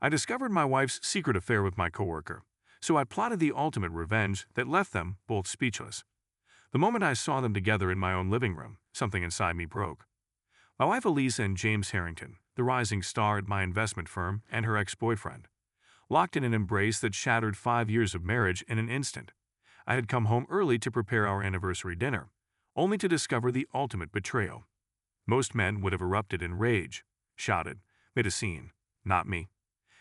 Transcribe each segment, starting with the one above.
I discovered my wife's secret affair with my coworker, so I plotted the ultimate revenge that left them both speechless. The moment I saw them together in my own living room, something inside me broke. My wife Elisa and James Harrington, the rising star at my investment firm, and her ex-boyfriend, locked in an embrace that shattered 5 years of marriage in an instant. I had come home early to prepare our anniversary dinner, only to discover the ultimate betrayal. Most men would have erupted in rage, shouted, made a scene. Not me.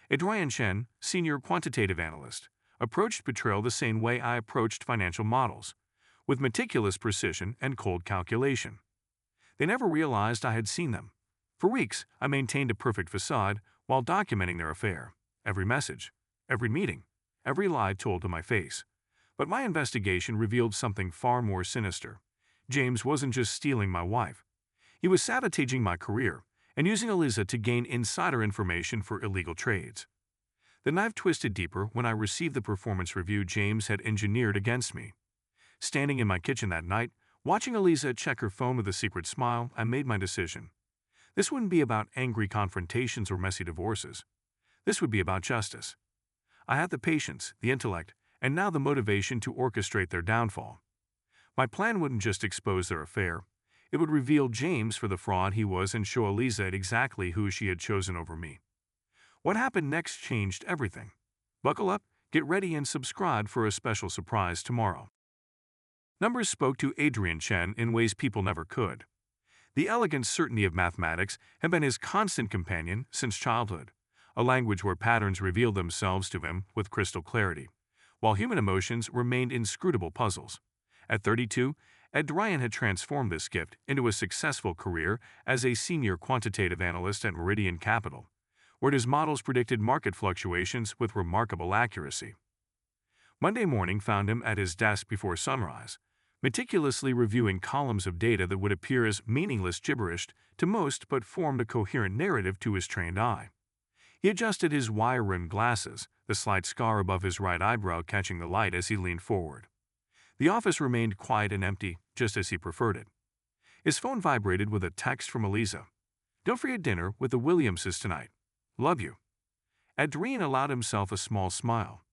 Adrian Chen, senior quantitative analyst, approached betrayal the same way I approached financial models, with meticulous precision and cold calculation. They never realized I had seen them. For weeks, I maintained a perfect facade while documenting their affair. Every message, every meeting, every lie told to my face. But my investigation revealed something far more sinister. James wasn't just stealing my wife. He was sabotaging my career and using Eliza to gain insider information for illegal trades. The knife twisted deeper when I received the performance review James had engineered against me. Standing in my kitchen that night, watching Eliza check her phone with a secret smile, I made my decision. This wouldn't be about angry confrontations or messy divorces. This would be about justice. I had the patience, the intellect, and now the motivation to orchestrate their downfall. My plan wouldn't just expose their affair. It would reveal James for the fraud he was and show Eliza exactly who she had chosen over me. What happened next changed everything. Buckle up, get ready, and subscribe for a special surprise tomorrow. Numbers spoke to Adrian Chen in ways people never could. The elegant certainty of mathematics had been his constant companion since childhood, a language where patterns revealed themselves to him with crystal clarity, while human emotions remained inscrutable puzzles. At 32, Adrian had transformed this gift into a successful career as a senior quantitative analyst at Meridian Capital, where his models predicted market fluctuations with remarkable accuracy. Monday morning found him at his desk before sunrise, meticulously reviewing columns of data that would appear as meaningless gibberish to most but formed a coherent narrative to his trained eye. He adjusted his wire-rimmed glasses, the slight scar above his right eyebrow catching the light as he leaned forward. The office remained quiet and empty, just as he preferred it. His phone vibrated with a text from Eliza. "Don't forget dinner with the Williamses tonight. Love you." Adrian allowed himself a small smile.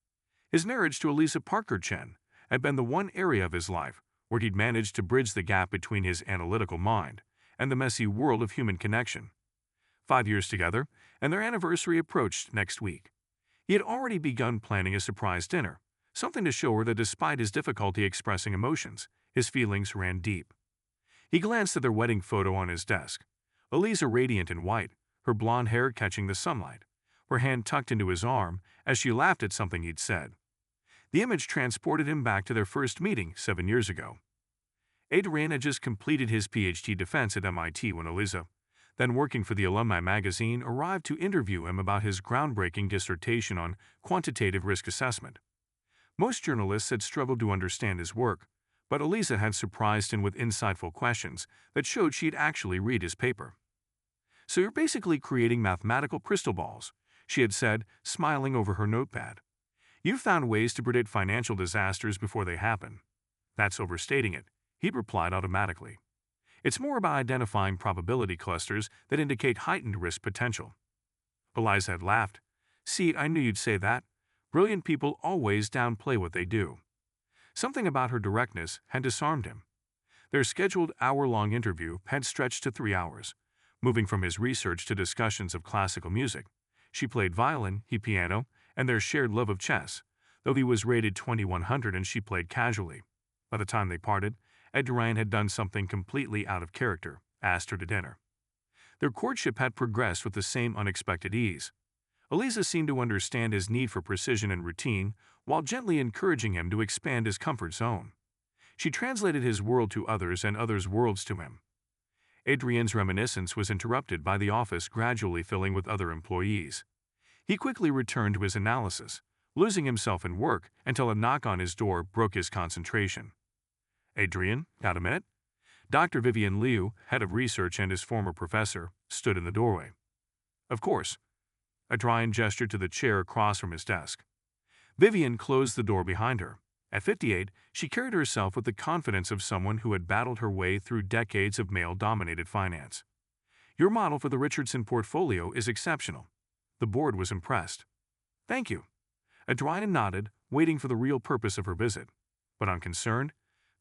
His marriage to Eliza Parker Chen had been the one area of his life where he'd managed to bridge the gap between his analytical mind and the messy world of human connection. 5 years together, and their anniversary approached next week. He had already begun planning a surprise dinner, something to show her that despite his difficulty expressing emotions, his feelings ran deep. He glanced at their wedding photo on his desk. Eliza radiant in white, her blonde hair catching the sunlight, her hand tucked into his arm as she laughed at something he'd said. The image transported him back to their first meeting 7 years ago. Adrian had just completed his PhD defense at MIT when Eliza, then working for the Alumni magazine, arrived to interview him about his groundbreaking dissertation on quantitative risk assessment. Most journalists had struggled to understand his work, but Eliza had surprised him with insightful questions that showed she'd actually read his paper. "So you're basically creating mathematical crystal balls," she had said, smiling over her notepad. "You've found ways to predict financial disasters before they happen." "That's overstating it," he replied automatically. "It's more about identifying probability clusters that indicate heightened risk potential." Eliza had laughed. "See, I knew you'd say that. Brilliant people always downplay what they do." Something about her directness had disarmed him. Their scheduled hour-long interview had stretched to 3 hours, moving from his research to discussions of classical music. She played violin, he piano, and their shared love of chess, though he was rated 2100 and she played casually. By the time they parted, Adrian had done something completely out of character, asked her to dinner. Their courtship had progressed with the same unexpected ease. Eliza seemed to understand his need for precision and routine, while gently encouraging him to expand his comfort zone. She translated his world to others and others' worlds to him. Adrian's reminiscence was interrupted by the office gradually filling with other employees. He quickly returned to his analysis, losing himself in work until a knock on his door broke his concentration. "Adrian, got a minute?" Dr. Vivian Liu, head of research and his former professor, stood in the doorway. "Of course." Adrian gestured to the chair across from his desk. Vivian closed the door behind her. At 58, she carried herself with the confidence of someone who had battled her way through decades of male-dominated finance. "Your model for the Richardson portfolio is exceptional. The board was impressed. "Thank you." Adrian nodded, waiting for the real purpose of her visit. But unconcerned,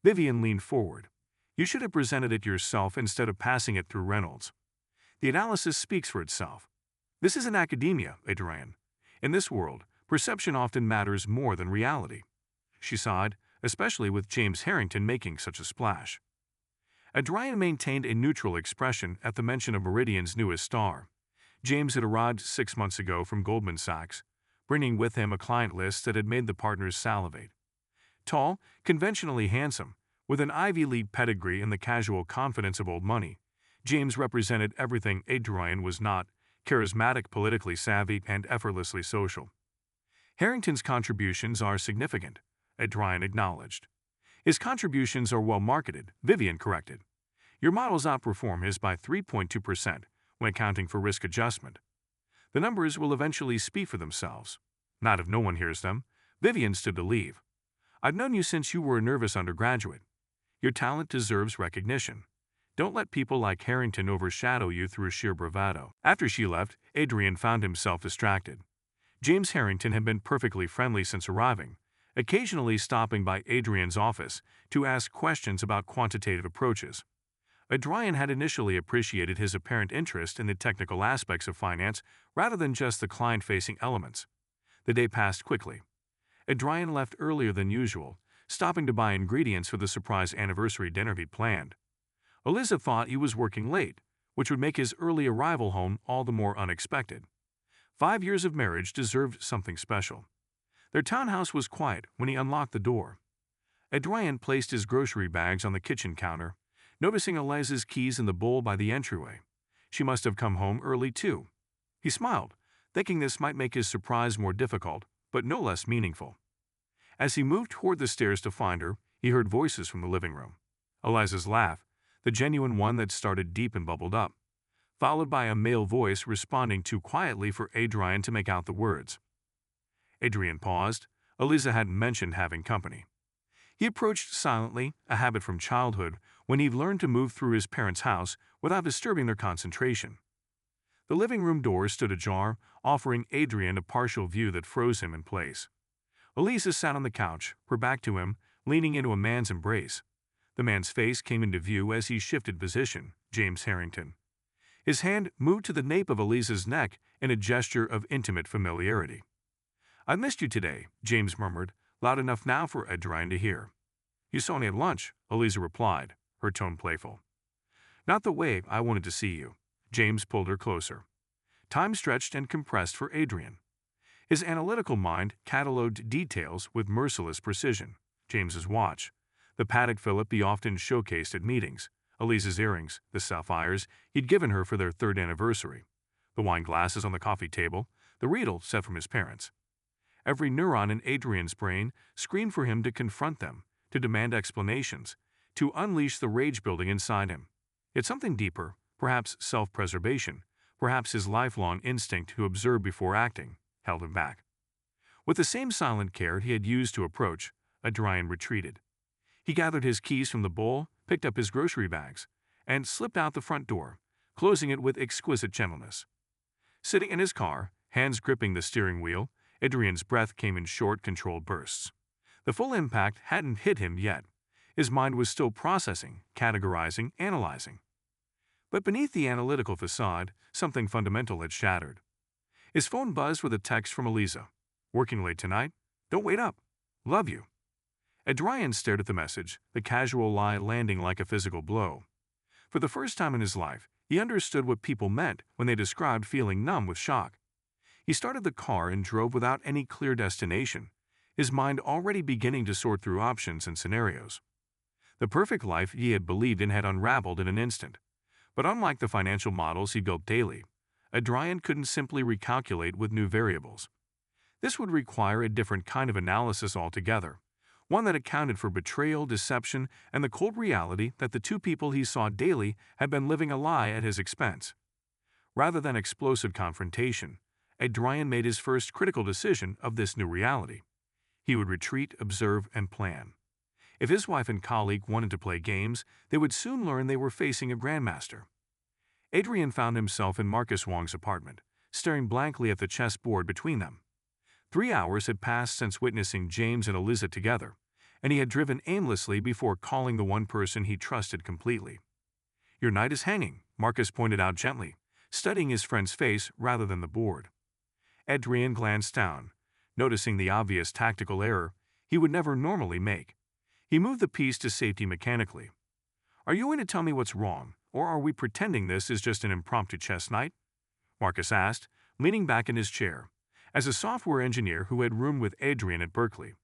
Vivian leaned forward. "You should have presented it yourself instead of passing it through Reynolds. The analysis speaks for itself. This isn't academia, Adrian. In this world, perception often matters more than reality." She sighed, especially with James Harrington making such a splash. Adrian maintained a neutral expression at the mention of Meridian's newest star. James had arrived 6 months ago from Goldman Sachs, bringing with him a client list that had made the partners salivate. Tall, conventionally handsome, with an Ivy League pedigree and the casual confidence of old money, James represented everything Adrian was not: charismatic, politically savvy, and effortlessly social. "Harrington's contributions are significant," Adrian acknowledged. "His contributions are well marketed," Vivian corrected. "Your models outperform his by 3.2% when accounting for risk adjustment. The numbers will eventually speak for themselves. Not if no one hears them." Vivian stood to leave. "I've known you since you were a nervous undergraduate. Your talent deserves recognition. Don't let people like Harrington overshadow you through sheer bravado." After she left, Adrian found himself distracted. James Harrington had been perfectly friendly since arriving, occasionally stopping by Adrian's office to ask questions about quantitative approaches. Adrian had initially appreciated his apparent interest in the technical aspects of finance rather than just the client-facing elements. The day passed quickly. Adrian left earlier than usual, stopping to buy ingredients for the surprise anniversary dinner he'd planned. Eliza thought he was working late, which would make his early arrival home all the more unexpected. 5 years of marriage deserved something special. Their townhouse was quiet when he unlocked the door. Adrian placed his grocery bags on the kitchen counter, noticing Eliza's keys in the bowl by the entryway. She must have come home early too. He smiled, thinking this might make his surprise more difficult, but no less meaningful. As he moved toward the stairs to find her, he heard voices from the living room. Eliza's laugh, the genuine one that started deep and bubbled up, followed by a male voice responding too quietly for Adrian to make out the words. Adrian paused. Eliza hadn't mentioned having company. He approached silently, a habit from childhood, when he'd learned to move through his parents' house without disturbing their concentration. The living room door stood ajar, offering Adrian a partial view that froze him in place. Eliza sat on the couch, her back to him, leaning into a man's embrace. The man's face came into view as he shifted position, James Harrington. His hand moved to the nape of Eliza's neck in a gesture of intimate familiarity. "I've missed you today," James murmured, loud enough now for Adrian to hear. "You saw me at lunch," Eliza replied, her tone playful. "Not the way I wanted to see you." James pulled her closer. Time stretched and compressed for Adrian. His analytical mind catalogued details with merciless precision. James's watch, the Patek Philippe he often showcased at meetings, Eliza's earrings, the sapphires he'd given her for their 3rd anniversary, the wine glasses on the coffee table, the riedel sent from his parents. Every neuron in Adrian's brain screamed for him to confront them, to demand explanations, to unleash the rage building inside him. Yet something deeper, perhaps self-preservation, perhaps his lifelong instinct to observe before acting, held him back. With the same silent care he had used to approach, Adrian retreated. He gathered his keys from the bowl, picked up his grocery bags, and slipped out the front door, closing it with exquisite gentleness. Sitting in his car, hands gripping the steering wheel, Adrian's breath came in short, controlled bursts. The full impact hadn't hit him yet. His mind was still processing, categorizing, analyzing. But beneath the analytical facade, something fundamental had shattered. His phone buzzed with a text from Eliza. "Working late tonight? Don't wait up. Love you." Adrian stared at the message, the casual lie landing like a physical blow. For the first time in his life, he understood what people meant when they described feeling numb with shock. He started the car and drove without any clear destination, his mind already beginning to sort through options and scenarios. The perfect life he had believed in had unraveled in an instant. But unlike the financial models he built daily, Adrian couldn't simply recalculate with new variables. This would require a different kind of analysis altogether, one that accounted for betrayal, deception, and the cold reality that the two people he saw daily had been living a lie at his expense. Rather than explosive confrontation, Adrian made his first critical decision of this new reality. He would retreat, observe, and plan. If his wife and colleague wanted to play games, they would soon learn they were facing a grandmaster. Adrian found himself in Marcus Wong's apartment, staring blankly at the chessboard between them. 3 hours had passed since witnessing James and Eliza together, and he had driven aimlessly before calling the one person he trusted completely. "Your knight is hanging," Marcus pointed out gently, studying his friend's face rather than the board. Adrian glanced down, noticing the obvious tactical error he would never normally make. He moved the piece to safety mechanically. "Are you going to tell me what's wrong, or are we pretending this is just an impromptu chess night?" Marcus asked, leaning back in his chair. As a software engineer who had roomed with Adrian at Berkeley,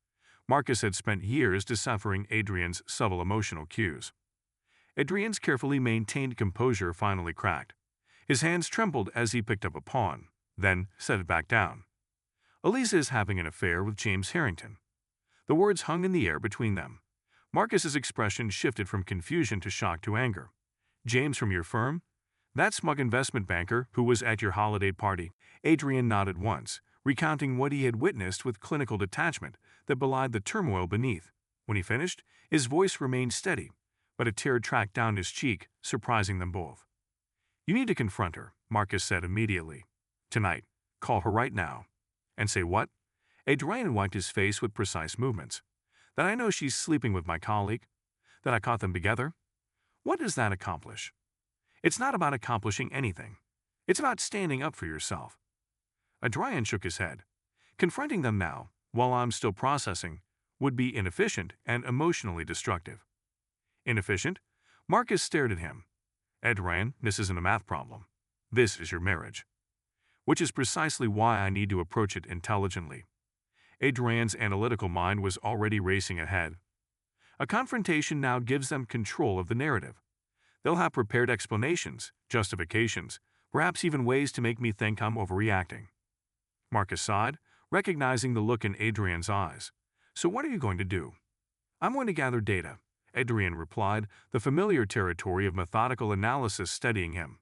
Marcus had spent years deciphering Adrian's subtle emotional cues. Adrian's carefully maintained composure finally cracked. His hands trembled as he picked up a pawn, then set it back down. "Eliza is having an affair with James Harrington." The words hung in the air between them. Marcus's expression shifted from confusion to shock to anger. "James from your firm? That smug investment banker who was at your holiday party?" Adrian nodded once, recounting what he had witnessed with clinical detachment that belied the turmoil beneath. When he finished, his voice remained steady, but a tear tracked down his cheek, surprising them both. "You need to confront her," Marcus said immediately. "Tonight. Call her right now." "And say what?" Adrian wiped his face with precise movements. "That I know she's sleeping with my colleague? That I caught them together? What does that accomplish?" "It's not about accomplishing anything. It's about standing up for yourself." Adrian shook his head. "Confronting them now, while I'm still processing, would be inefficient and emotionally destructive." "Inefficient?" Marcus stared at him. "Adrian, this isn't a math problem. This is your marriage. Which is precisely why I need to approach it intelligently." Adrian's analytical mind was already racing ahead. "A confrontation now gives them control of the narrative. They'll have prepared explanations, justifications, perhaps even ways to make me think I'm overreacting." Marcus sighed, recognizing the look in Adrian's eyes. "So what are you going to do?" "I'm going to gather data," Adrian replied, the familiar territory of methodical analysis steadying him.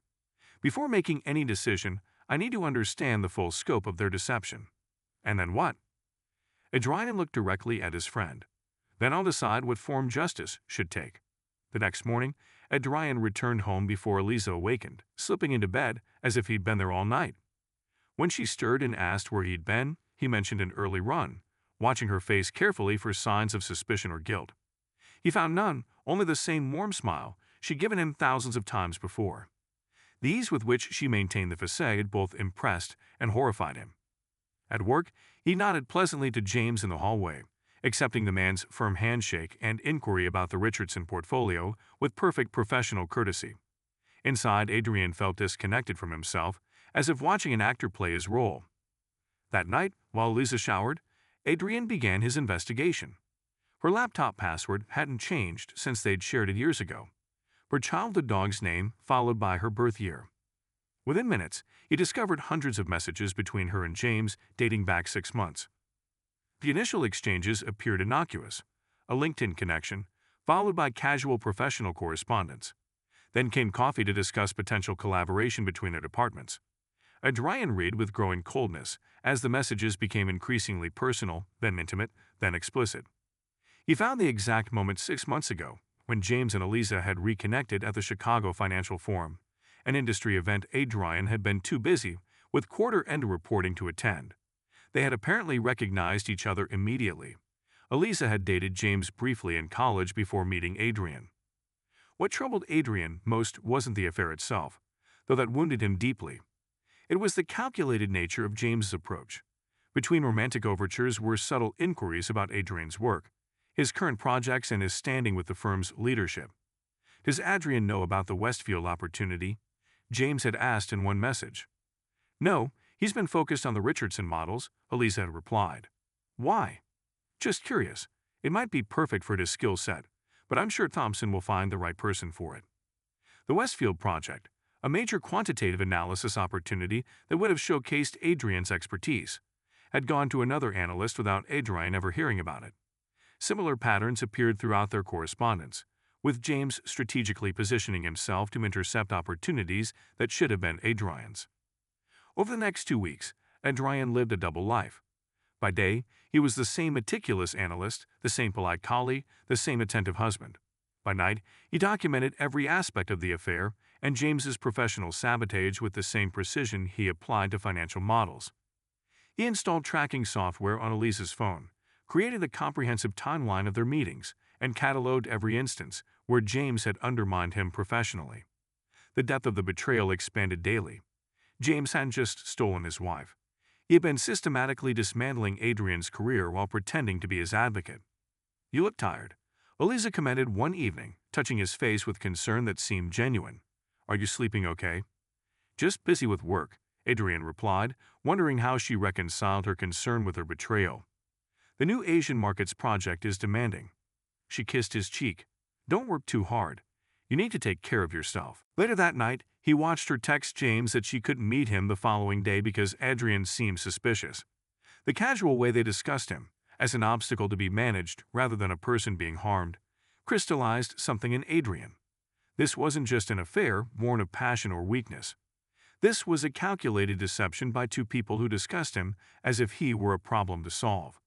"Before making any decision, I need to understand the full scope of their deception." "And then what?" Adrian looked directly at his friend. "Then I'll decide what form justice should take." The next morning, Adrian returned home before Eliza awakened, slipping into bed as if he'd been there all night. When she stirred and asked where he'd been, he mentioned an early run, watching her face carefully for signs of suspicion or guilt. He found none, only the same warm smile she'd given him thousands of times before. The ease with which she maintained the facade both impressed and horrified him. At work, he nodded pleasantly to James in the hallway, accepting the man's firm handshake and inquiry about the Richardson portfolio with perfect professional courtesy. Inside, Adrian felt disconnected from himself, as if watching an actor play his role. That night, while Lisa showered, Adrian began his investigation. Her laptop password hadn't changed since they'd shared it years ago. Her childhood dog's name followed by her birth year. Within minutes, he discovered hundreds of messages between her and James dating back 6 months. The initial exchanges appeared innocuous, a LinkedIn connection, followed by casual professional correspondence. Then came coffee to discuss potential collaboration between their departments. Adrian read with growing coldness as the messages became increasingly personal, then intimate, then explicit. He found the exact moment 6 months ago, when James and Eliza had reconnected at the Chicago Financial Forum, an industry event Adrian had been too busy with quarter-end reporting to attend. They had apparently recognized each other immediately. Eliza had dated James briefly in college before meeting Adrian. What troubled Adrian most wasn't the affair itself, though that wounded him deeply. It was the calculated nature of James's approach. Between romantic overtures were subtle inquiries about Adrian's work, his current projects, and his standing with the firm's leadership. "Does Adrian know about the Westfield opportunity?" James had asked in one message. "No, he's been focused on the Richardson models," Eliza had replied. "Why?" "Just curious. It might be perfect for his skill set, but I'm sure Thompson will find the right person for it." The Westfield project, a major quantitative analysis opportunity that would have showcased Adrian's expertise, had gone to another analyst without Adrian ever hearing about it. Similar patterns appeared throughout their correspondence, with James strategically positioning himself to intercept opportunities that should have been Adrian's. Over the next 2 weeks, Adrian lived a double life. By day, he was the same meticulous analyst, the same polite colleague, the same attentive husband. By night, he documented every aspect of the affair and James's professional sabotage with the same precision he applied to financial models. He installed tracking software on Elisa's phone, created a comprehensive timeline of their meetings, and cataloged every instance where James had undermined him professionally. The depth of the betrayal expanded daily. James hadn't just stolen his wife. He had been systematically dismantling Adrian's career while pretending to be his advocate. "You look tired," Elisa commented one evening, touching his face with concern that seemed genuine. "Are you sleeping okay?" "Just busy with work," Adrian replied, wondering how she reconciled her concern with her betrayal. "The new Asian markets project is demanding." She kissed his cheek. "Don't work too hard. You need to take care of yourself." Later that night, he watched her text James that she couldn't meet him the following day because Adrian seemed suspicious. The casual way they discussed him, as an obstacle to be managed rather than a person being harmed, crystallized something in Adrian. This wasn't just an affair born of passion or weakness. This was a calculated deception by two people who discussed him as if he were a problem to solve.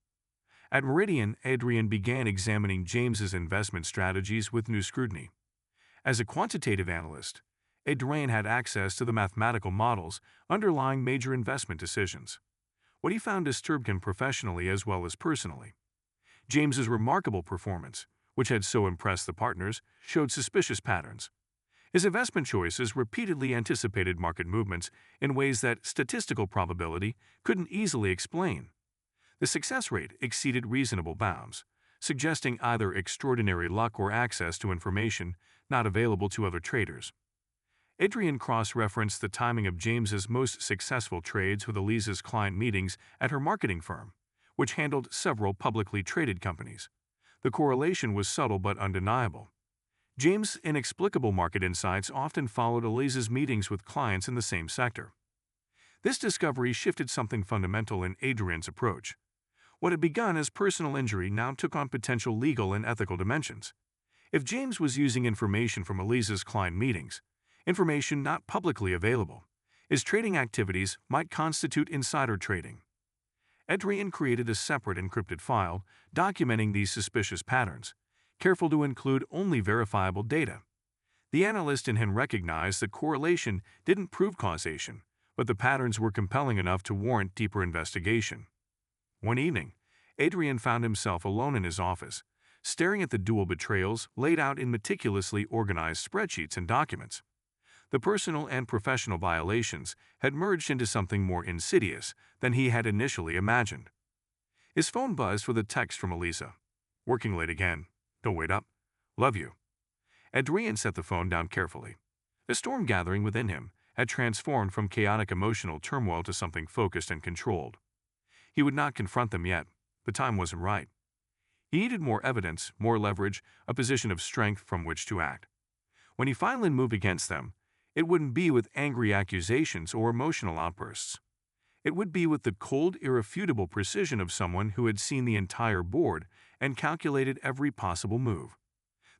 At Meridian, Adrian began examining James's investment strategies with new scrutiny. As a quantitative analyst, Adrian had access to the mathematical models underlying major investment decisions. What he found disturbed him professionally as well as personally. James's remarkable performance, which had so impressed the partners, showed suspicious patterns. His investment choices repeatedly anticipated market movements in ways that statistical probability couldn't easily explain. The success rate exceeded reasonable bounds, suggesting either extraordinary luck or access to information not available to other traders. Adrian cross-referenced the timing of James's most successful trades with Elisa's client meetings at her marketing firm, which handled several publicly traded companies. The correlation was subtle but undeniable. James' inexplicable market insights often followed Elisa's meetings with clients in the same sector. This discovery shifted something fundamental in Adrian's approach. What had begun as personal injury now took on potential legal and ethical dimensions. If James was using information from Elisa's client meetings, information not publicly available, his trading activities might constitute insider trading. Adrian created a separate encrypted file documenting these suspicious patterns, careful to include only verifiable data. The analyst in him recognized that correlation didn't prove causation, but the patterns were compelling enough to warrant deeper investigation. One evening, Adrian found himself alone in his office, staring at the dual betrayals laid out in meticulously organized spreadsheets and documents. The personal and professional violations had merged into something more insidious than he had initially imagined. His phone buzzed with a text from Elisa. "Working late again. Don't wait up. Love you." Adrian set the phone down carefully. The storm gathering within him had transformed from chaotic emotional turmoil to something focused and controlled. He would not confront them yet. The time wasn't right. He needed more evidence, more leverage, a position of strength from which to act. When he finally moved against them, it wouldn't be with angry accusations or emotional outbursts. It would be with the cold, irrefutable precision of someone who had seen the entire board and calculated every possible move.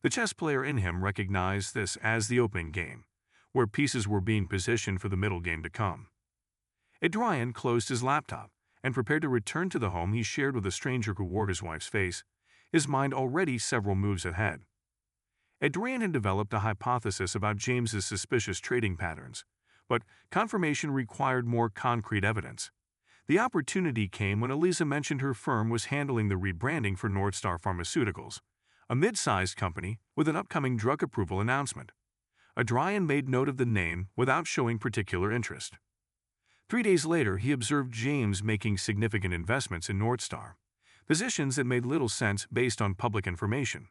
The chess player in him recognized this as the opening game, where pieces were being positioned for the middle game to come. Adrian closed his laptop and prepared to return to the home he shared with a stranger who wore his wife's face, his mind already several moves ahead. Adrian had developed a hypothesis about James's suspicious trading patterns, but confirmation required more concrete evidence. The opportunity came when Elisa mentioned her firm was handling the rebranding for Northstar Pharmaceuticals, a mid-sized company with an upcoming drug approval announcement. Adrian made note of the name without showing particular interest. 3 days later, he observed James making significant investments in Northstar, positions that made little sense based on public information.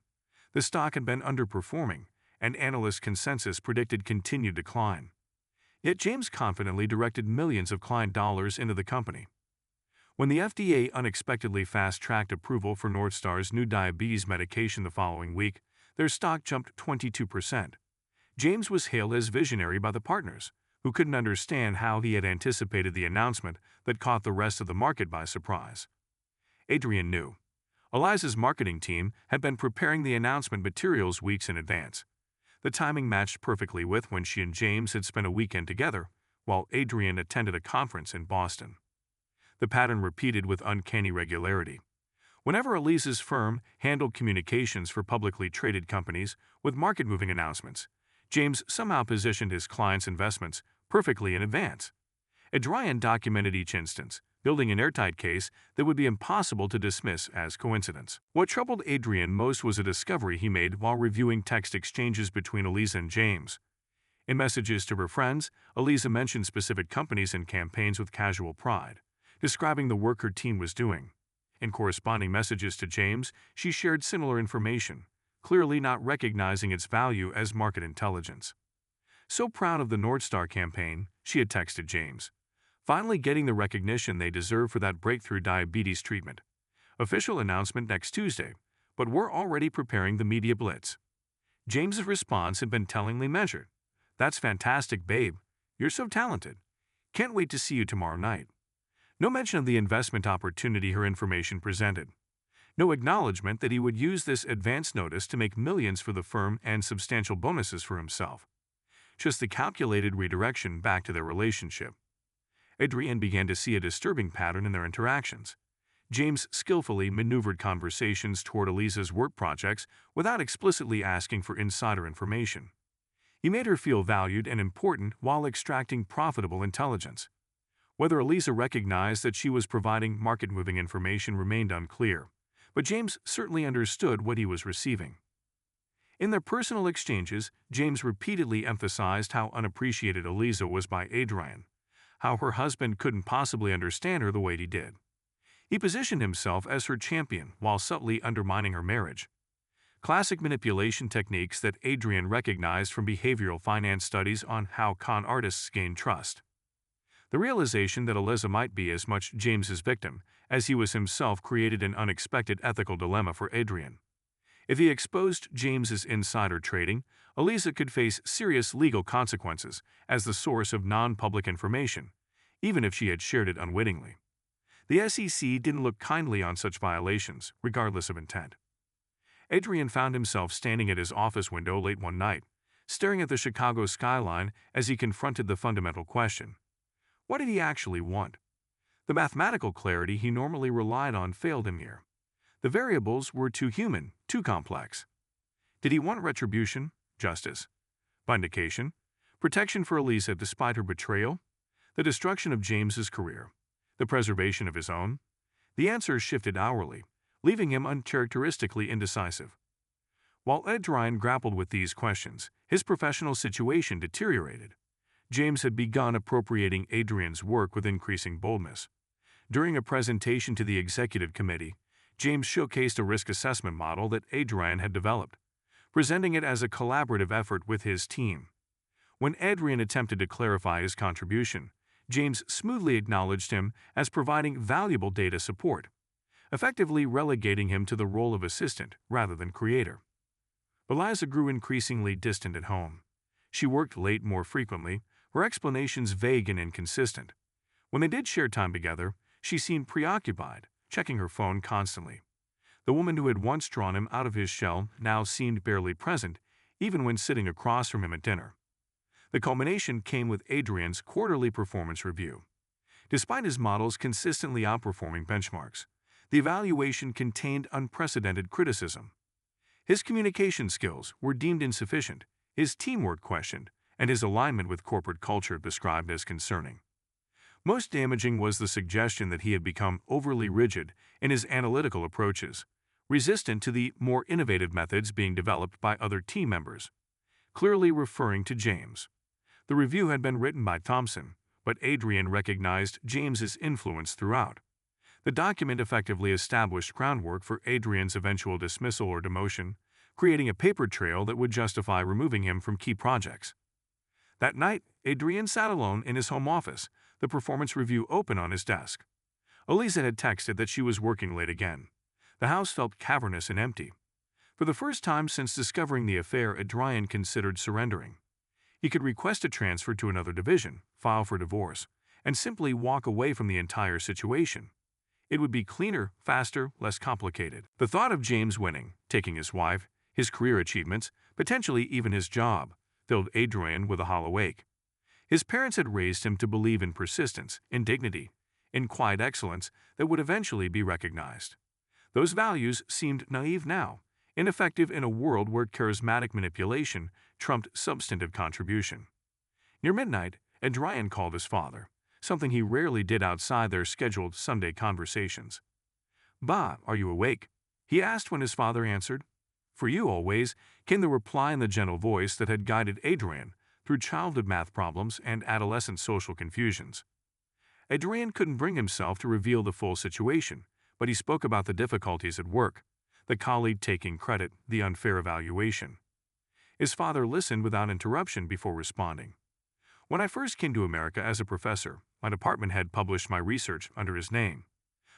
The stock had been underperforming, and analyst consensus predicted continued decline. Yet James confidently directed millions of client dollars into the company. When the FDA unexpectedly fast-tracked approval for Northstar's new diabetes medication the following week, their stock jumped 22%. James was hailed as visionary by the partners, who couldn't understand how he had anticipated the announcement that caught the rest of the market by surprise. Adrian knew. Elisa's marketing team had been preparing the announcement materials weeks in advance. The timing matched perfectly with when she and James had spent a weekend together, while Adrian attended a conference in Boston. The pattern repeated with uncanny regularity. Whenever Elisa's firm handled communications for publicly traded companies with market-moving announcements, James somehow positioned his client's investments perfectly in advance. Adrian documented each instance, building an airtight case that would be impossible to dismiss as coincidence. What troubled Adrian most was a discovery he made while reviewing text exchanges between Eliza and James. In messages to her friends, Eliza mentioned specific companies and campaigns with casual pride, describing the work her team was doing. In corresponding messages to James, she shared similar information, clearly not recognizing its value as market intelligence. So proud of the North Star campaign, she had texted James, finally getting the recognition they deserve for that breakthrough diabetes treatment. Official announcement next Tuesday, but we're already preparing the media blitz. James's response had been tellingly measured. That's fantastic, babe. You're so talented. Can't wait to see you tomorrow night. No mention of the investment opportunity her information presented. No acknowledgement that he would use this advance notice to make millions for the firm and substantial bonuses for himself. Just the calculated redirection back to their relationship. Adrian began to see a disturbing pattern in their interactions. James skillfully maneuvered conversations toward Eliza's work projects without explicitly asking for insider information. He made her feel valued and important while extracting profitable intelligence. Whether Eliza recognized that she was providing market-moving information remained unclear, but James certainly understood what he was receiving. In their personal exchanges, James repeatedly emphasized how unappreciated Eliza was by Adrian, how her husband couldn't possibly understand her the way he did. He positioned himself as her champion while subtly undermining her marriage. Classic manipulation techniques that Adrian recognized from behavioral finance studies on how con artists gain trust. The realization that Eliza might be as much James's victim as he was himself created an unexpected ethical dilemma for Adrian. If he exposed James's insider trading, Eliza could face serious legal consequences as the source of non-public information, even if she had shared it unwittingly. The SEC didn't look kindly on such violations, regardless of intent. Adrian found himself standing at his office window late one night, staring at the Chicago skyline as he confronted the fundamental question. What did he actually want? The mathematical clarity he normally relied on failed him here. The variables were too human, too complex. Did he want retribution, justice, vindication, protection for Eliza despite her betrayal, the destruction of James's career, the preservation of his own? The answers shifted hourly, leaving him uncharacteristically indecisive. While Adrian grappled with these questions, his professional situation deteriorated. James had begun appropriating Adrian's work with increasing boldness. During a presentation to the executive committee, James showcased a risk assessment model that Adrian had developed, presenting it as a collaborative effort with his team. When Adrian attempted to clarify his contribution, James smoothly acknowledged him as providing valuable data support, effectively relegating him to the role of assistant rather than creator. Eliza grew increasingly distant at home. She worked late more frequently, her explanations vague and inconsistent. When they did share time together, she seemed preoccupied, checking her phone constantly. The woman who had once drawn him out of his shell now seemed barely present, even when sitting across from him at dinner. The culmination came with Adrian's quarterly performance review. Despite his models consistently outperforming benchmarks, the evaluation contained unprecedented criticism. His communication skills were deemed insufficient, his teamwork questioned, and his alignment with corporate culture described as concerning. Most damaging was the suggestion that he had become overly rigid in his analytical approaches, resistant to the more innovative methods being developed by other team members, clearly referring to James. The review had been written by Thompson, but Adrian recognized James's influence throughout. The document effectively established groundwork for Adrian's eventual dismissal or demotion, creating a paper trail that would justify removing him from key projects. That night, Adrian sat alone in his home office, the performance review open on his desk. Eliza had texted that she was working late again. The house felt cavernous and empty. For the first time since discovering the affair, Adrian considered surrendering. He could request a transfer to another division, file for divorce, and simply walk away from the entire situation. It would be cleaner, faster, less complicated. The thought of James winning, taking his wife, his career achievements, potentially even his job, filled Adrian with a hollow ache. His parents had raised him to believe in persistence, in dignity, in quiet excellence that would eventually be recognized. Those values seemed naive now, ineffective in a world where charismatic manipulation trumped substantive contribution. Near midnight, Adrian called his father, something he rarely did outside their scheduled Sunday conversations. "Ba, are you awake?" he asked when his father answered. "For you always," came the reply in the gentle voice that had guided Adrian through childhood math problems and adolescent social confusions. Adrian couldn't bring himself to reveal the full situation, but he spoke about the difficulties at work, the colleague taking credit, the unfair evaluation. His father listened without interruption before responding. "When I first came to America as a professor, my department head published my research under his name.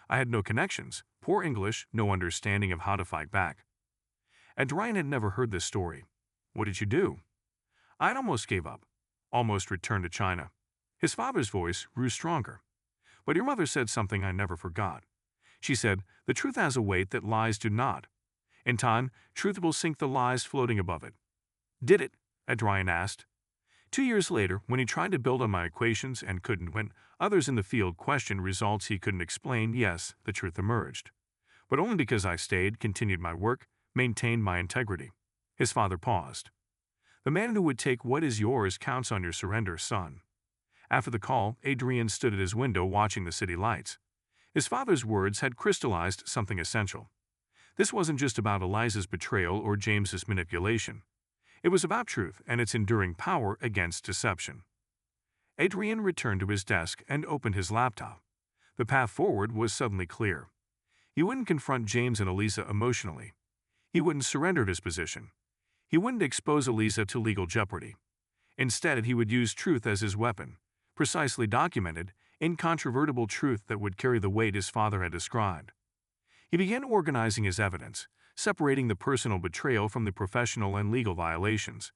I had no connections, poor English, no understanding of how to fight back." Adrian had never heard this story. "What did you do?" "I'd almost gave up, almost returned to China." His father's voice grew stronger. "But your mother said something I never forgot. She said, 'The truth has a weight that lies do not. In time, truth will sink the lies floating above it.'" "Did it?" Adrian asked. 2 years later, when he tried to build on my equations and couldn't, when others in the field questioned results he couldn't explain, yes, the truth emerged. But only because I stayed, continued my work, maintained my integrity. His father paused. "The man who would take what is yours counts on your surrender, son." After the call, Adrian stood at his window watching the city lights. His father's words had crystallized something essential. This wasn't just about Eliza's betrayal or James's manipulation. It was about truth and its enduring power against deception. Adrian returned to his desk and opened his laptop. The path forward was suddenly clear. He wouldn't confront James and Eliza emotionally. He wouldn't surrender his position. He wouldn't expose Eliza to legal jeopardy. Instead, he would use truth as his weapon, precisely documented, incontrovertible truth that would carry the weight his father had described. He began organizing his evidence, separating the personal betrayal from the professional and legal violations.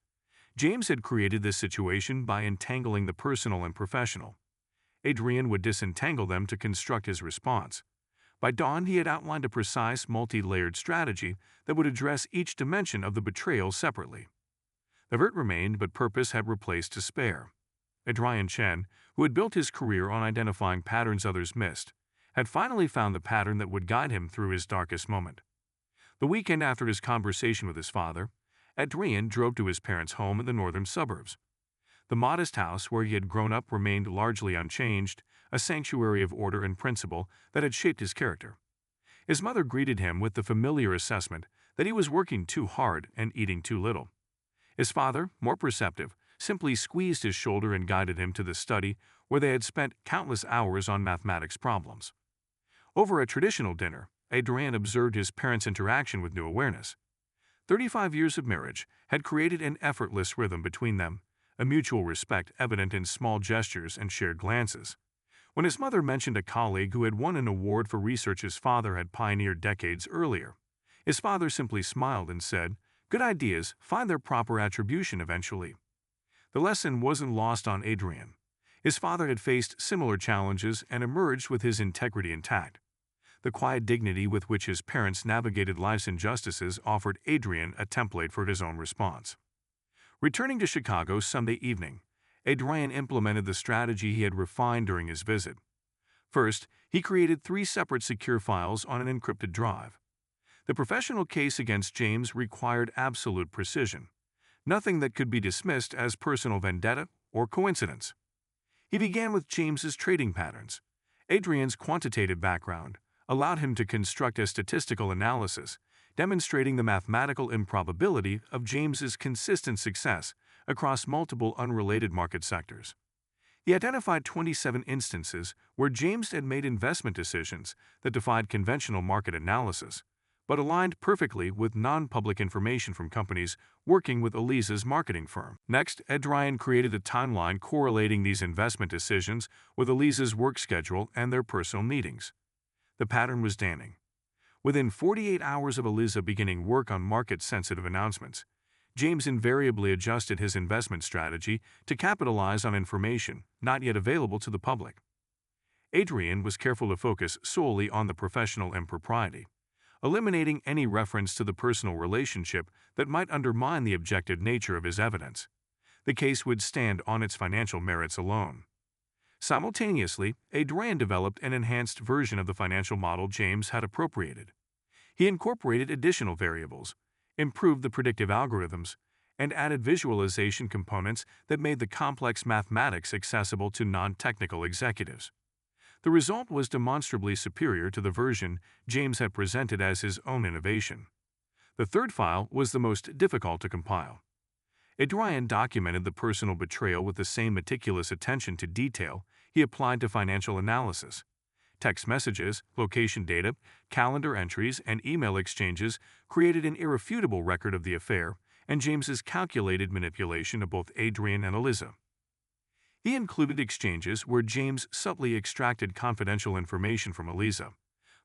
James had created this situation by entangling the personal and professional. Adrian would disentangle them to construct his response. By dawn, he had outlined a precise, multi-layered strategy that would address each dimension of the betrayal separately. The vert remained, but purpose had replaced despair. Adrian Chen, who had built his career on identifying patterns others missed, had finally found the pattern that would guide him through his darkest moment. The weekend after his conversation with his father, Adrian drove to his parents' home in the northern suburbs. The modest house where he had grown up remained largely unchanged, a sanctuary of order and principle that had shaped his character. His mother greeted him with the familiar assessment that he was working too hard and eating too little. His father, more perceptive, simply squeezed his shoulder and guided him to the study where they had spent countless hours on mathematics problems. Over a traditional dinner, Adrian observed his parents' interaction with new awareness. 35 years of marriage had created an effortless rhythm between them, a mutual respect evident in small gestures and shared glances. When his mother mentioned a colleague who had won an award for research his father had pioneered decades earlier, his father simply smiled and said, "Good ideas find their proper attribution eventually." The lesson wasn't lost on Adrian. His father had faced similar challenges and emerged with his integrity intact. The quiet dignity with which his parents navigated life's injustices offered Adrian a template for his own response. Returning to Chicago Sunday evening, Adrian implemented the strategy he had refined during his visit. First, he created 3 separate secure files on an encrypted drive. The professional case against James required absolute precision, nothing that could be dismissed as personal vendetta or coincidence. He began with James's trading patterns. Adrian's quantitative background allowed him to construct a statistical analysis, demonstrating the mathematical improbability of James's consistent success across multiple unrelated market sectors. He identified 27 instances where James had made investment decisions that defied conventional market analysis, but aligned perfectly with non-public information from companies working with Eliza's marketing firm. Next, Adrian created a timeline correlating these investment decisions with Eliza's work schedule and their personal meetings. The pattern was damning. Within 48 hours of Eliza beginning work on market-sensitive announcements, James invariably adjusted his investment strategy to capitalize on information not yet available to the public. Adrian was careful to focus solely on the professional impropriety, eliminating any reference to the personal relationship that might undermine the objective nature of his evidence. The case would stand on its financial merits alone. Simultaneously, Adrian developed an enhanced version of the financial model James had appropriated. He incorporated additional variables, improved the predictive algorithms, and added visualization components that made the complex mathematics accessible to non-technical executives. The result was demonstrably superior to the version James had presented as his own innovation. The third file was the most difficult to compile. Adrian documented the personal betrayal with the same meticulous attention to detail he applied to financial analysis. Text messages, location data, calendar entries, and email exchanges created an irrefutable record of the affair and James's calculated manipulation of both Adrian and Eliza. He included exchanges where James subtly extracted confidential information from Eliza,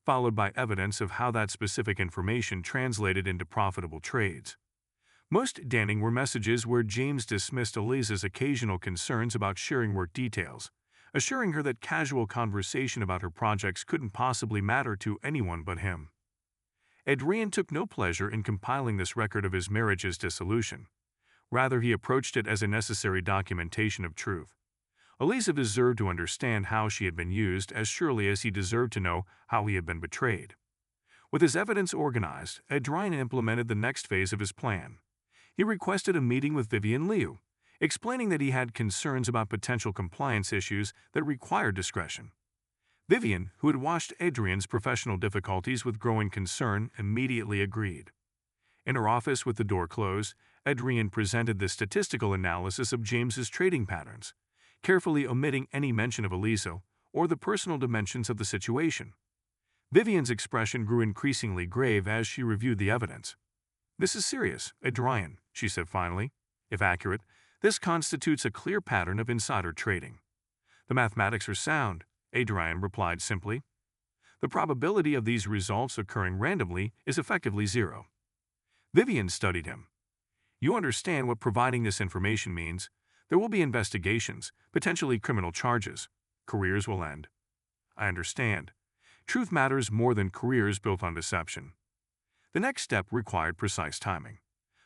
followed by evidence of how that specific information translated into profitable trades. Most damning were messages where James dismissed Eliza's occasional concerns about sharing work details, assuring her that casual conversation about her projects couldn't possibly matter to anyone but him. Adrian took no pleasure in compiling this record of his marriage's dissolution. Rather, he approached it as a necessary documentation of truth. Eliza deserved to understand how she had been used as surely as he deserved to know how he had been betrayed. With his evidence organized, Adrian implemented the next phase of his plan. He requested a meeting with Vivian Liu, explaining that he had concerns about potential compliance issues that required discretion. Vivian, who had watched Adrian's professional difficulties with growing concern, immediately agreed. In her office with the door closed, Adrian presented the statistical analysis of James's trading patterns, carefully omitting any mention of Eliza or the personal dimensions of the situation. Vivian's expression grew increasingly grave as she reviewed the evidence. "This is serious, Adrian," she said finally. "If accurate, this constitutes a clear pattern of insider trading." "The mathematics are sound," Adrian replied simply. "The probability of these results occurring randomly is effectively zero." Vivian studied him. "You understand what providing this information means. There will be investigations, potentially criminal charges. Careers will end." "I understand. Truth matters more than careers built on deception." The next step required precise timing.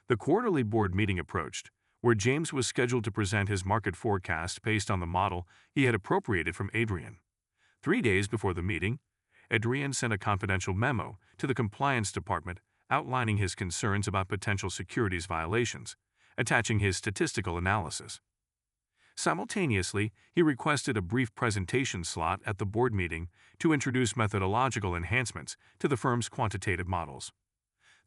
The quarterly board meeting approached, where James was scheduled to present his market forecast based on the model he had appropriated from Adrian. 3 days before the meeting, Adrian sent a confidential memo to the compliance department outlining his concerns about potential securities violations, attaching his statistical analysis. Simultaneously, he requested a brief presentation slot at the board meeting to introduce methodological enhancements to the firm's quantitative models.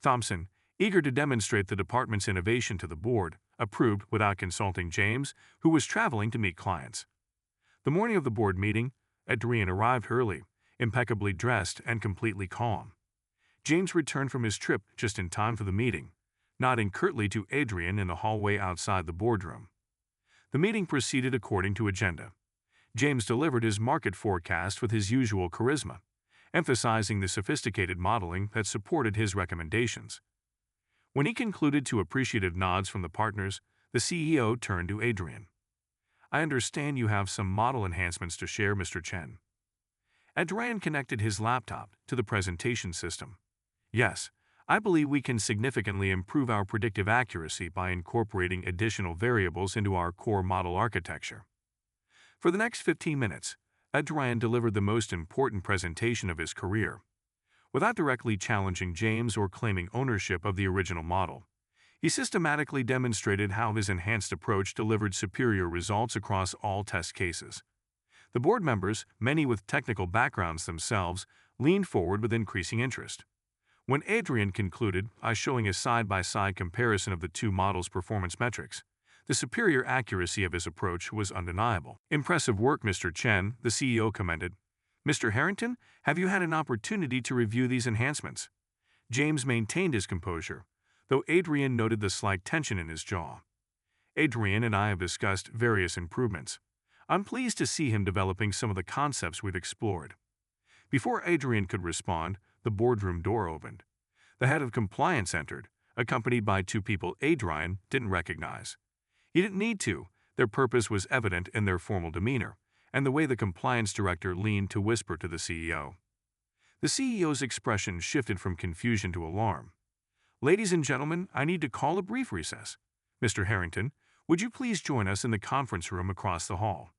Thompson, eager to demonstrate the department's innovation to the board, approved without consulting James, who was traveling to meet clients. The morning of the board meeting, Adrian arrived early, impeccably dressed and completely calm. James returned from his trip just in time for the meeting, nodding curtly to Adrian in the hallway outside the boardroom. The meeting proceeded according to agenda. James delivered his market forecast with his usual charisma, emphasizing the sophisticated modeling that supported his recommendations. When he concluded to appreciative nods from the partners, the CEO turned to Adrian. "I understand you have some model enhancements to share, Mr. Chen." Adrian connected his laptop to the presentation system. "Yes, I believe we can significantly improve our predictive accuracy by incorporating additional variables into our core model architecture." For the next 15 minutes, Adrian delivered the most important presentation of his career. Without directly challenging James or claiming ownership of the original model, he systematically demonstrated how his enhanced approach delivered superior results across all test cases. The board members, many with technical backgrounds themselves, leaned forward with increasing interest. When Adrian concluded by showing a side-by-side comparison of the two models' performance metrics, the superior accuracy of his approach was undeniable. "Impressive work, Mr. Chen," the CEO commended. "Mr. Harrington, have you had an opportunity to review these enhancements?" James maintained his composure, though Adrian noted the slight tension in his jaw. "Adrian and I have discussed various improvements. I'm pleased to see him developing some of the concepts we've explored." Before Adrian could respond, the boardroom door opened. The head of compliance entered, accompanied by 2 people Adrian didn't recognize. He didn't need to. Their purpose was evident in their formal demeanor, and the way the compliance director leaned to whisper to the CEO. The CEO's expression shifted from confusion to alarm. "Ladies and gentlemen, I need to call a brief recess. Mr. Harrington, would you please join us in the conference room across the hall?"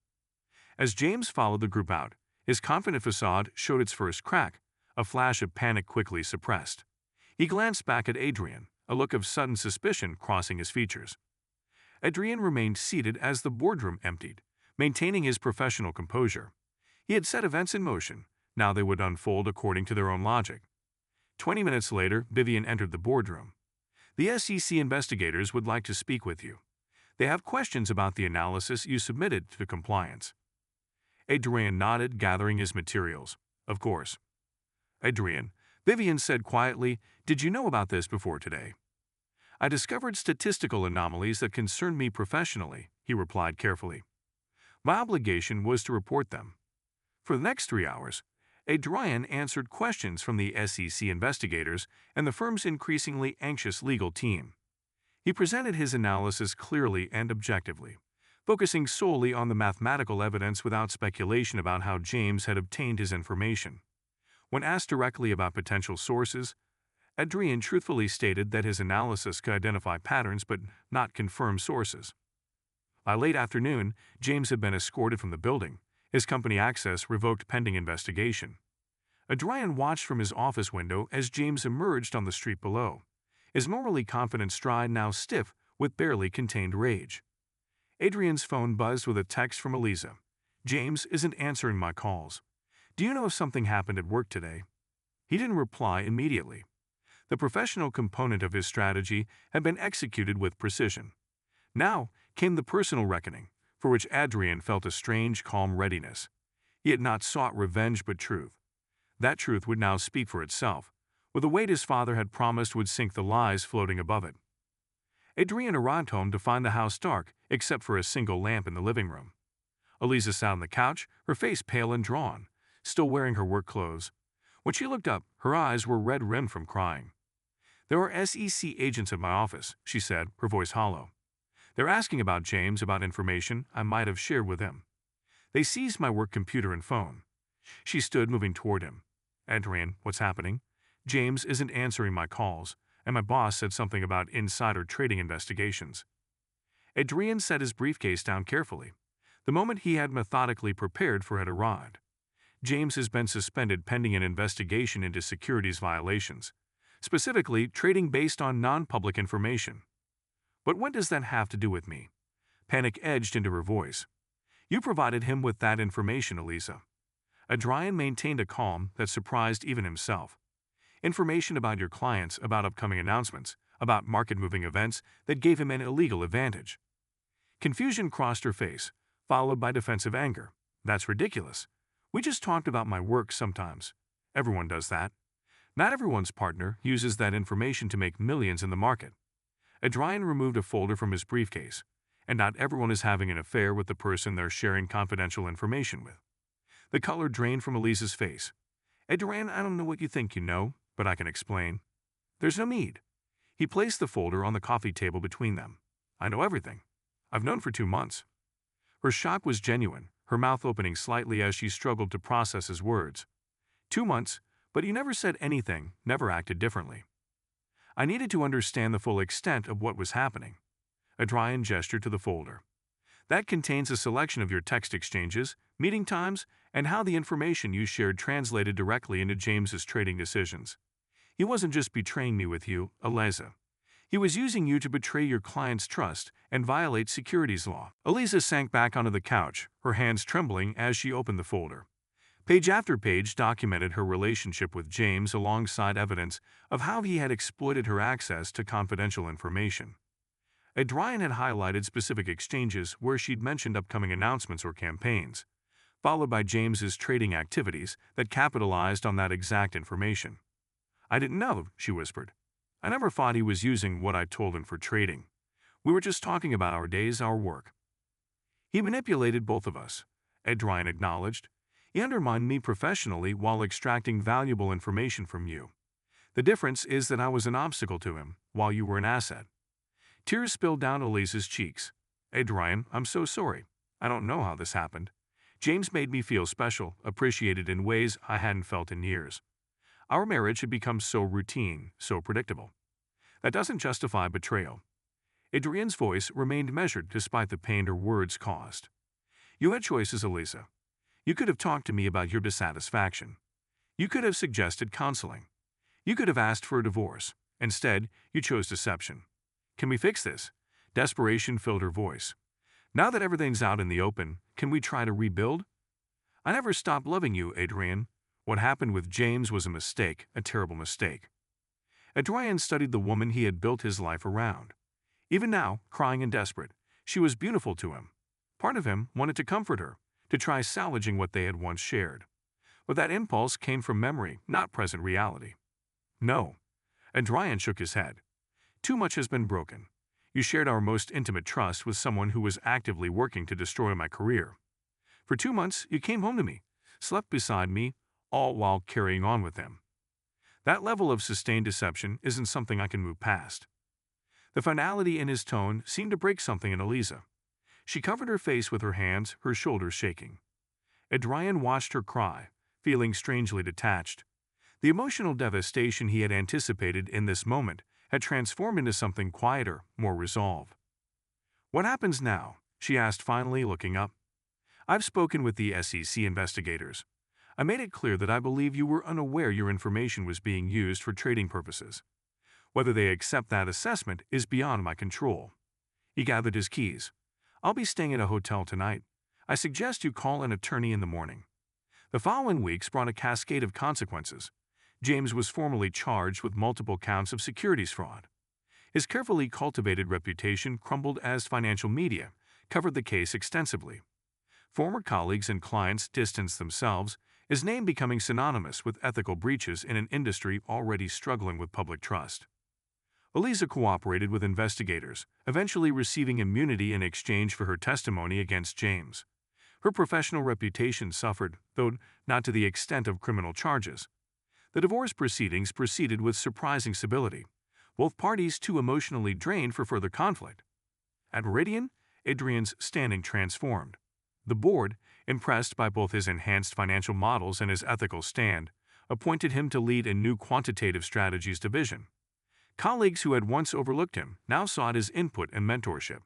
As James followed the group out, his confident facade showed its first crack, a flash of panic quickly suppressed. He glanced back at Adrian, a look of sudden suspicion crossing his features. Adrian remained seated as the boardroom emptied, maintaining his professional composure. He had set events in motion. Now they would unfold according to their own logic. 20 minutes later, Vivian entered the boardroom. The SEC investigators would like to speak with you. They have questions about the analysis you submitted to compliance. Adrian nodded, gathering his materials. Of course. Adrian, Vivian said quietly, did you know about this before today? I discovered statistical anomalies that concerned me professionally, he replied carefully. My obligation was to report them. For the next 3 hours, Adrian answered questions from the SEC investigators and the firm's increasingly anxious legal team. He presented his analysis clearly and objectively, focusing solely on the mathematical evidence without speculation about how James had obtained his information. When asked directly about potential sources, Adrian truthfully stated that his analysis could identify patterns but not confirm sources. By late afternoon, James had been escorted from the building, his company access revoked pending investigation. Adrian watched from his office window as James emerged on the street below, his normally confident stride now stiff with barely contained rage. Adrian's phone buzzed with a text from Eliza. James isn't answering my calls. Do you know if something happened at work today? He didn't reply immediately. The professional component of his strategy had been executed with precision. Now came the personal reckoning, for which Adrian felt a strange, calm readiness. He had not sought revenge but truth. That truth would now speak for itself, with the weight his father had promised would sink the lies floating above it. Adrian arrived home to find the house dark, except for a single lamp in the living room. Eliza sat on the couch, her face pale and drawn, still wearing her work clothes. When she looked up, her eyes were red-rimmed from crying. There are SEC agents at my office, she said, her voice hollow. They're asking about James, about information I might have shared with him. They seized my work computer and phone. She stood, moving toward him. Adrian, what's happening? James isn't answering my calls, and my boss said something about insider trading investigations. Adrian set his briefcase down carefully. The moment he had methodically prepared for had arrived. James has been suspended pending an investigation into securities violations, specifically trading based on non-public information. But what does that have to do with me? Panic edged into her voice. You provided him with that information, Eliza. Adrian maintained a calm that surprised even himself. Information about your clients, about upcoming announcements, about market-moving events that gave him an illegal advantage. Confusion crossed her face, followed by defensive anger. That's ridiculous. We just talked about my work sometimes. Everyone does that. Not everyone's partner uses that information to make millions in the market. Adrian removed a folder from his briefcase, and not everyone is having an affair with the person they're sharing confidential information with. The color drained from Eliza's face. Adrian, I don't know what you think you know, but I can explain. There's no need. He placed the folder on the coffee table between them. I know everything. I've known for 2 months. Her shock was genuine, her mouth opening slightly as she struggled to process his words. 2 months, but you never said anything, never acted differently. I needed to understand the full extent of what was happening. Adrian gestured to the folder. That contains a selection of your text exchanges, meeting times, and how the information you shared translated directly into James's trading decisions. He wasn't just betraying me with you, Eliza. He was using you to betray your client's trust and violate securities law. Eliza sank back onto the couch, her hands trembling as she opened the folder. Page after page documented her relationship with James alongside evidence of how he had exploited her access to confidential information. Adrian had highlighted specific exchanges where she'd mentioned upcoming announcements or campaigns, followed by James's trading activities that capitalized on that exact information. I didn't know, she whispered. I never thought he was using what I told him for trading. We were just talking about our days, our work. He manipulated both of us, Adrian acknowledged. He undermined me professionally while extracting valuable information from you. The difference is that I was an obstacle to him, while you were an asset. Tears spilled down Eliza's cheeks. Adrian, I'm so sorry. I don't know how this happened. James made me feel special, appreciated in ways I hadn't felt in years. Our marriage had become so routine, so predictable. That doesn't justify betrayal. Adrian's voice remained measured despite the pain her words caused. You had choices, Eliza. You could have talked to me about your dissatisfaction. You could have suggested counseling. You could have asked for a divorce, Instead, you chose deception. Can we fix this? Desperation filled her voice. Now that everything's out in the open, can we try to rebuild? I never stopped loving you, Adrian. What happened with James was a mistake, a terrible mistake. Adrian studied the woman he had built his life around. Even now, crying and desperate, she was beautiful to him. Part of him wanted to comfort her, to try salvaging what they had once shared. But that impulse came from memory, not present reality. No. Adrian shook his head. Too much has been broken. You shared our most intimate trust with someone who was actively working to destroy my career. For 2 months, you came home to me, slept beside me, all while carrying on with him. That level of sustained deception isn't something I can move past. The finality in his tone seemed to break something in Eliza. She covered her face with her hands, her shoulders shaking. Adrian watched her cry, feeling strangely detached. The emotional devastation he had anticipated in this moment had transformed into something quieter, more resolved. What happens now? She asked finally, looking up. I've spoken with the SEC investigators. I made it clear that I believe you were unaware your information was being used for trading purposes. Whether they accept that assessment is beyond my control. He gathered his keys. I'll be staying at a hotel tonight. I suggest you call an attorney in the morning. The following weeks brought a cascade of consequences. James was formally charged with multiple counts of securities fraud. His carefully cultivated reputation crumbled as financial media covered the case extensively. Former colleagues and clients distanced themselves, his name becoming synonymous with ethical breaches in an industry already struggling with public trust. Eliza cooperated with investigators, eventually receiving immunity in exchange for her testimony against James. Her professional reputation suffered, though not to the extent of criminal charges. The divorce proceedings proceeded with surprising stability, both parties too emotionally drained for further conflict. At Meridian, Adrian's standing transformed. The board, impressed by both his enhanced financial models and his ethical stand, appointed him to lead a new quantitative strategies division. Colleagues who had once overlooked him now sought his input and mentorship.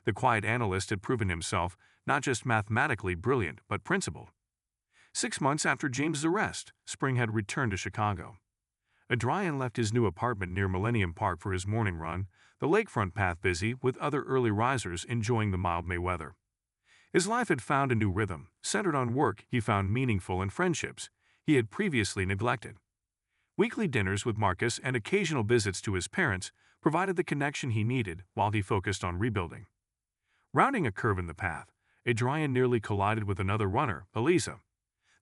The quiet analyst had proven himself not just mathematically brilliant but principled. 6 months after James's arrest, Spring had returned to Chicago. Adrian left his new apartment near Millennium Park for his morning run, the lakefront path busy with other early risers enjoying the mild May weather. His life had found a new rhythm, centered on work he found meaningful and friendships he had previously neglected. Weekly dinners with Marcus and occasional visits to his parents provided the connection he needed while he focused on rebuilding. Rounding a curve in the path, Adrian nearly collided with another runner, Eliza.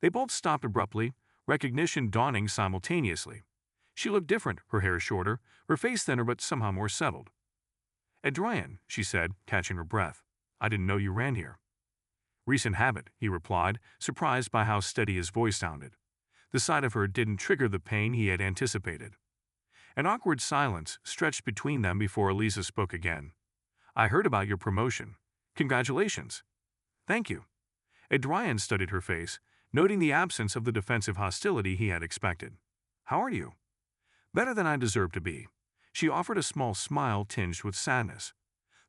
They both stopped abruptly, recognition dawning simultaneously. She looked different, her hair shorter, her face thinner but somehow more settled. Adrian, she said, catching her breath, I didn't know you ran here. Recent habit, he replied, surprised by how steady his voice sounded. The sight of her didn't trigger the pain he had anticipated. An awkward silence stretched between them before Eliza spoke again. I heard about your promotion. Congratulations. Thank you. Adrian studied her face, noting the absence of the defensive hostility he had expected. How are you? Better than I deserve to be. She offered a small smile tinged with sadness.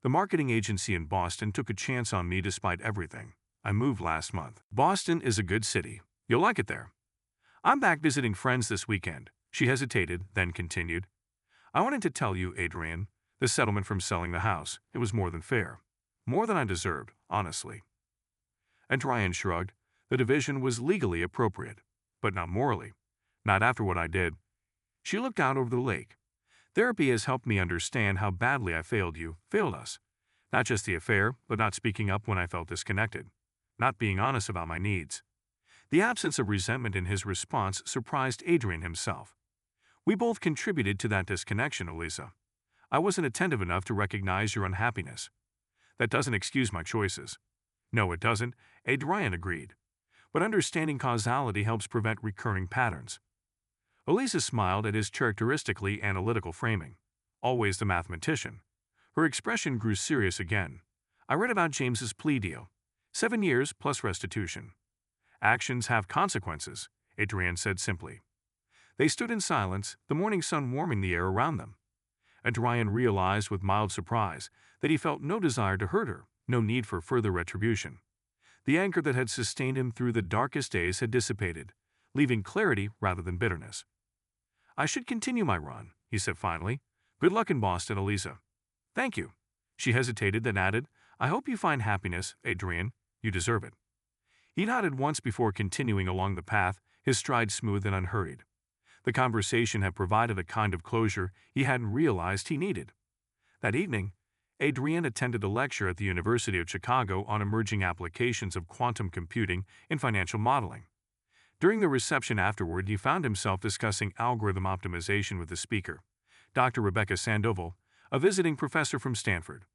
The marketing agency in Boston took a chance on me despite everything. I moved last month. Boston is a good city. You'll like it there. I'm back visiting friends this weekend. She hesitated, then continued. I wanted to tell you, Adrian, the settlement from selling the house, it was more than fair. More than I deserved, honestly. Adrian shrugged. The division was legally appropriate, but not morally. Not after what I did. She looked out over the lake. Therapy has helped me understand how badly I failed you, failed us. Not just the affair, but not speaking up when I felt disconnected. Not being honest about my needs. The absence of resentment in his response surprised Adrian himself. We both contributed to that disconnection, Eliza. I wasn't attentive enough to recognize your unhappiness. That doesn't excuse my choices. No, it doesn't, Adrian agreed. But understanding causality helps prevent recurring patterns. Eliza smiled at his characteristically analytical framing. Always the mathematician. Her expression grew serious again. I read about James's plea deal. 7 years plus restitution. Actions have consequences, Adrian said simply. They stood in silence, the morning sun warming the air around them. Adrian realized with mild surprise that he felt no desire to hurt her, no need for further retribution. The anchor that had sustained him through the darkest days had dissipated, leaving clarity rather than bitterness. I should continue my run, he said finally. Good luck in Boston, Eliza. Thank you. She hesitated, then added, I hope you find happiness, Adrian. You deserve it. He nodded once before continuing along the path, his stride smooth and unhurried. The conversation had provided a kind of closure he hadn't realized he needed. That evening, Adrian attended a lecture at the University of Chicago on emerging applications of quantum computing in financial modeling. During the reception afterward, he found himself discussing algorithm optimization with the speaker, Dr. Rebecca Sandoval, a visiting professor from Stanford.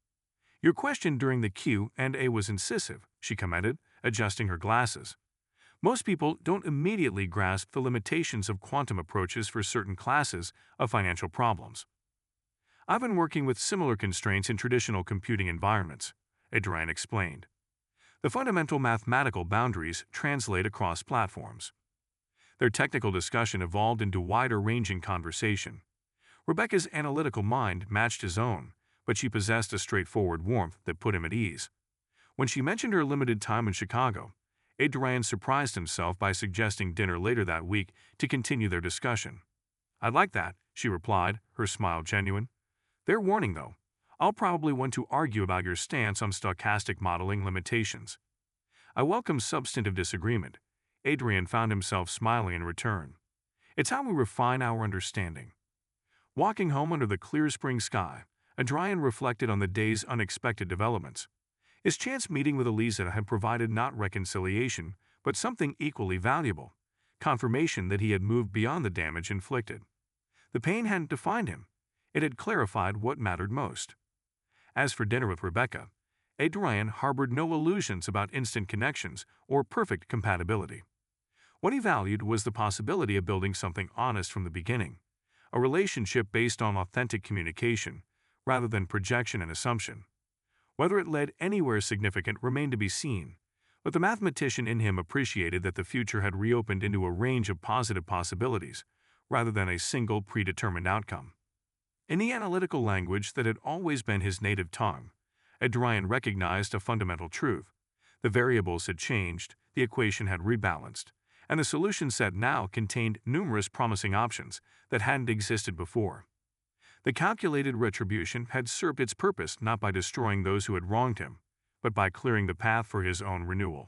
Your question during the Q&A was incisive, she commented, adjusting her glasses. Most people don't immediately grasp the limitations of quantum approaches for certain classes of financial problems. I've been working with similar constraints in traditional computing environments, Adrian explained. The fundamental mathematical boundaries translate across platforms. Their technical discussion evolved into wider-ranging conversation. Rebecca's analytical mind matched his own, but she possessed a straightforward warmth that put him at ease. When she mentioned her limited time in Chicago, Adrian surprised himself by suggesting dinner later that week to continue their discussion. I'd like that, she replied, her smile genuine. Fair warning, though. I'll probably want to argue about your stance on stochastic modeling limitations. I welcome substantive disagreement. Adrian found himself smiling in return. It's how we refine our understanding. Walking home under the clear spring sky, Adrian reflected on the day's unexpected developments. His chance meeting with Eliza had provided not reconciliation, but something equally valuable, confirmation that he had moved beyond the damage inflicted. The pain hadn't defined him. It had clarified what mattered most. As for dinner with Rebecca, Adrian harbored no illusions about instant connections or perfect compatibility. What he valued was the possibility of building something honest from the beginning, a relationship based on authentic communication, rather than projection and assumption. Whether it led anywhere significant remained to be seen, but the mathematician in him appreciated that the future had reopened into a range of positive possibilities, rather than a single predetermined outcome. In the analytical language that had always been his native tongue, Adrian recognized a fundamental truth. The variables had changed, the equation had rebalanced, and the solution set now contained numerous promising options that hadn't existed before. The calculated retribution had served its purpose not by destroying those who had wronged him, but by clearing the path for his own renewal.